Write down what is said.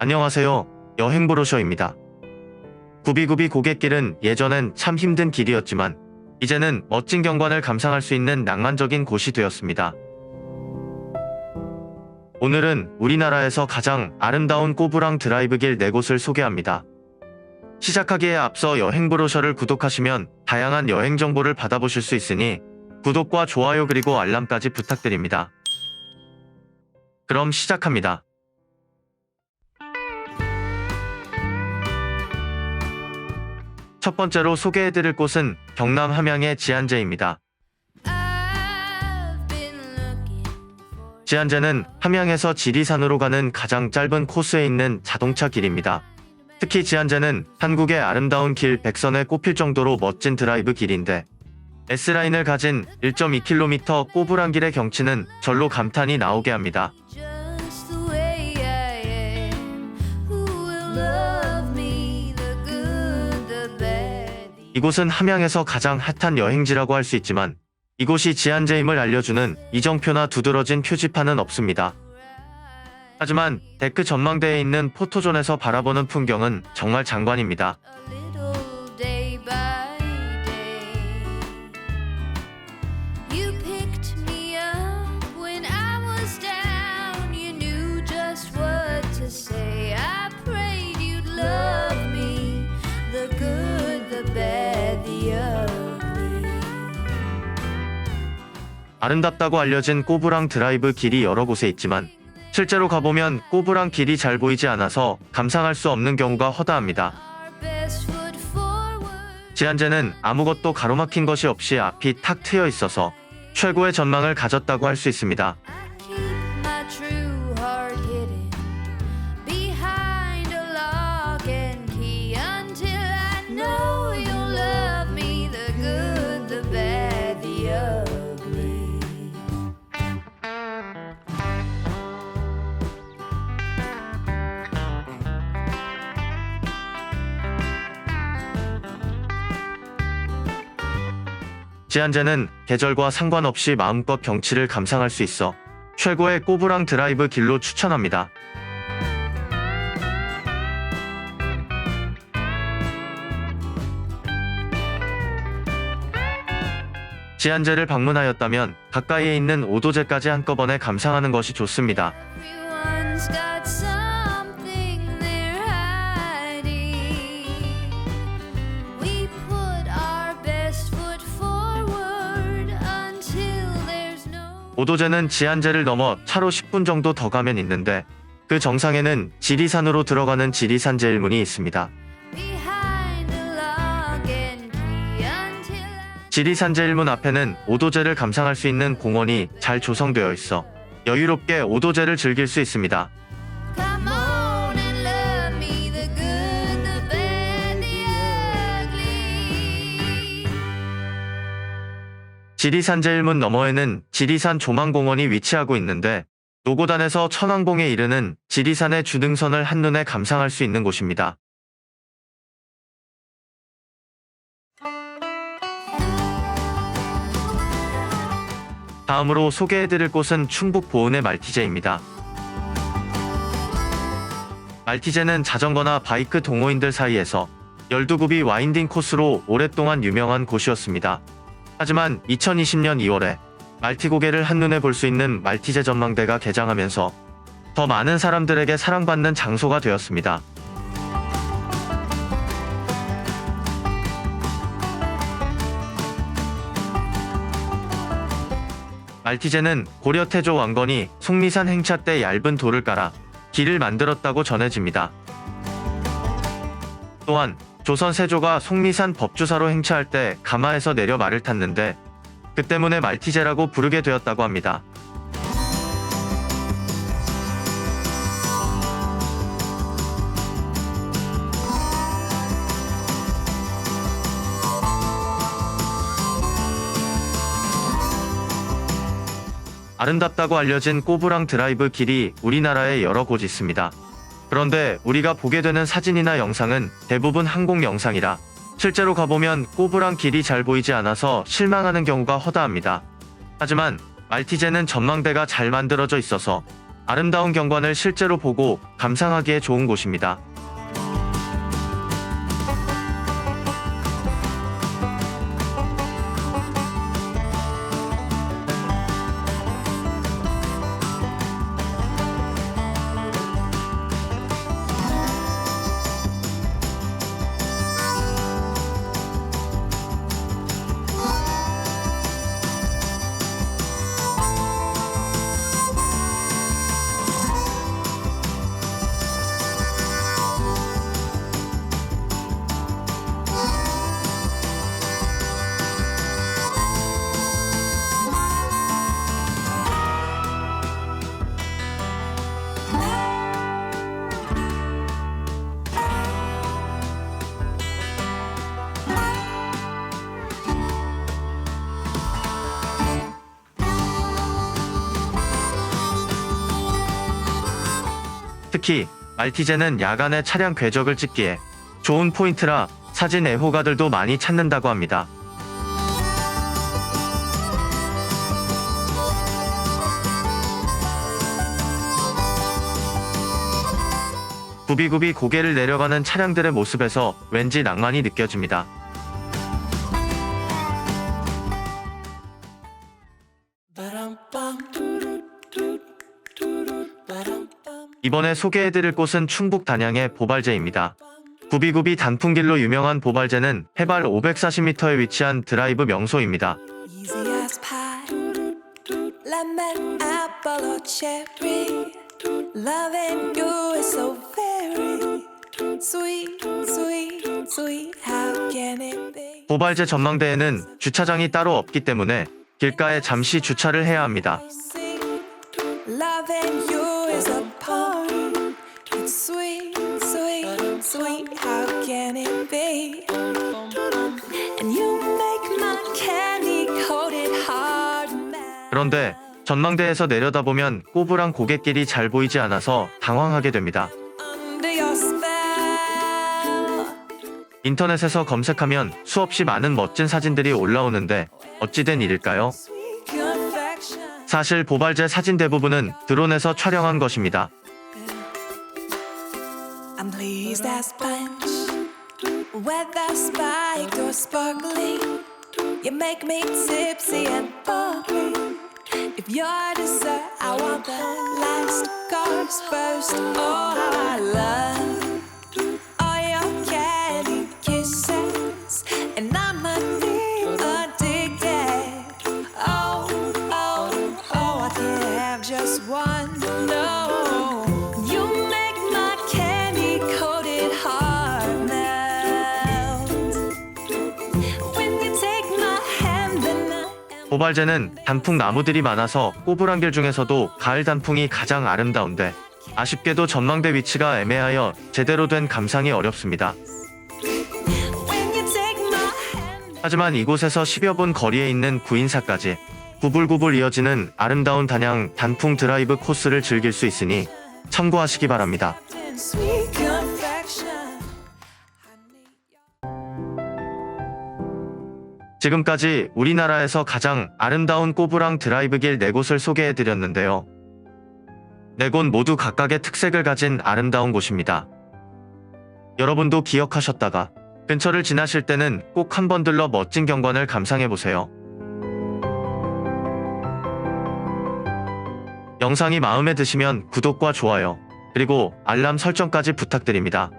안녕하세요. 여행 브로셔입니다. 구비구비 고갯길은 예전엔 참 힘든 길이었지만 이제는 멋진 경관을 감상할 수 있는 낭만적인 곳이 되었습니다. 오늘은 우리나라에서 가장 아름다운 꼬부랑 드라이브 길 4곳을 소개합니다. 시작하기에 앞서 여행 브로셔를 구독하시면 다양한 여행 정보를 받아보실 수 있으니 구독과 좋아요 그리고 알람까지 부탁드립니다. 그럼 시작합니다. 첫 번째로 소개해드릴 곳은 경남 함양의 지안제입니다. 지안제는 함양에서 지리산으로 가는 가장 짧은 코스에 있는 자동차 길입니다. 특히 지안제는 한국의 아름다운 길 100선에 꼽힐 정도로 멋진 드라이브 길인데 S라인을 가진 1.2km 꼬부랑 길의 경치는 절로 감탄이 나오게 합니다. 이곳은 함양에서 가장 핫한 여행지라고 할 수 있지만 이곳이 지안제임을 알려주는 이정표나 두드러진 표지판은 없습니다. 하지만 데크 전망대에 있는 포토존에서 바라보는 풍경은 정말 장관입니다. 아름답다고 알려진 꼬부랑 드라이브 길이 여러 곳에 있지만 실제로 가보면 꼬부랑 길이 잘 보이지 않아서 감상할 수 없는 경우가 허다합니다. 지안제는 아무것도 가로막힌 것이 없이 앞이 탁 트여 있어서 최고의 전망을 가졌다고 할 수 있습니다. 지안제는 계절과 상관없이 마음껏 경치를 감상할 수 있어 최고의 꼬부랑 드라이브 길로 추천합니다. 지안제를 방문하였다면 가까이에 있는 오도제까지 한꺼번에 감상하는 것이 좋습니다. 오도제는 지안제를 넘어 차로 10분 정도 더 가면 있는데 그 정상에는 지리산으로 들어가는 지리산 제일문이 있습니다. 지리산 제일문 앞에는 오도제를 감상할 수 있는 공원이 잘 조성되어 있어 여유롭게 오도제를 즐길 수 있습니다. 지리산 제일문 너머에는 지리산 조망공원이 위치하고 있는데 노고단에서 천왕봉에 이르는 지리산의 주등선을 한눈에 감상할 수 있는 곳입니다. 다음으로 소개해드릴 곳은 충북 보은의 말티제입니다. 말티제는 자전거나 바이크 동호인들 사이에서 12굽이 와인딩 코스로 오랫동안 유명한 곳이었습니다. 하지만 2020년 2월에 말티고개를 한눈에 볼 수 있는 말티제 전망대가 개장하면서 더 많은 사람들에게 사랑받는 장소가 되었습니다. 말티제는 고려 태조 왕건이 속리산 행차 때 얇은 돌을 깔아 길을 만들었다고 전해집니다. 또한 조선 세조가 속리산 법주사로 행차할 때 가마에서 내려 말을 탔는데 그 때문에 말티제라고 부르게 되었다고 합니다. 아름답다고 알려진 꼬부랑 드라이브 길이 우리나라에 여러 곳 있습니다. 그런데 우리가 보게 되는 사진이나 영상은 대부분 항공 영상이라 실제로 가보면 꼬부랑 길이 잘 보이지 않아서 실망하는 경우가 허다합니다. 하지만 말티제는 전망대가 잘 만들어져 있어서 아름다운 경관을 실제로 보고 감상하기에 좋은 곳입니다. 특히 말티제는 야간에 차량 궤적을 찍기에 좋은 포인트라 사진 애호가들도 많이 찾는다고 합니다. 굽이굽이 고개를 내려가는 차량들의 모습에서 왠지 낭만이 느껴집니다. 이번에 소개해드릴 곳은 충북 단양의 보발제입니다. 굽이굽이 단풍길로 유명한 보발제는 해발 540m에 위치한 드라이브 명소입니다. 보발제 전망대에는 주차장이 따로 없기 때문에 길가에 잠시 주차를 해야 합니다. 그런데 전망대에서 내려다보면 꼬부랑 고갯길이 잘 보이지 않아서 당황하게 됩니다. 인터넷에서 검색하면 수없이 많은 멋진 사진들이 올라오는데 어찌된 일일까요? 사실 보발제 사진 대부분은 드론에서 촬영한 것입니다. 보발제는 단풍 나무들이 많아서 꼬부랑길 중에서도 가을 단풍이 가장 아름다운데 아쉽게도 전망대 위치가 애매하여 제대로 된 감상이 어렵습니다. 하지만 이곳에서 10여 분 거리에 있는 구인사까지 구불구불 이어지는 아름다운 단양 단풍 드라이브 코스를 즐길 수 있으니 참고하시기 바랍니다. 지금까지 우리나라에서 가장 아름다운 꼬부랑 드라이브길 4곳을 소개해드렸는데요. 4곳 모두 각각의 특색을 가진 아름다운 곳입니다. 여러분도 기억하셨다가 근처를 지나실 때는 꼭 한번 들러 멋진 경관을 감상해보세요. 영상이 마음에 드시면 구독과 좋아요, 그리고 알람 설정까지 부탁드립니다.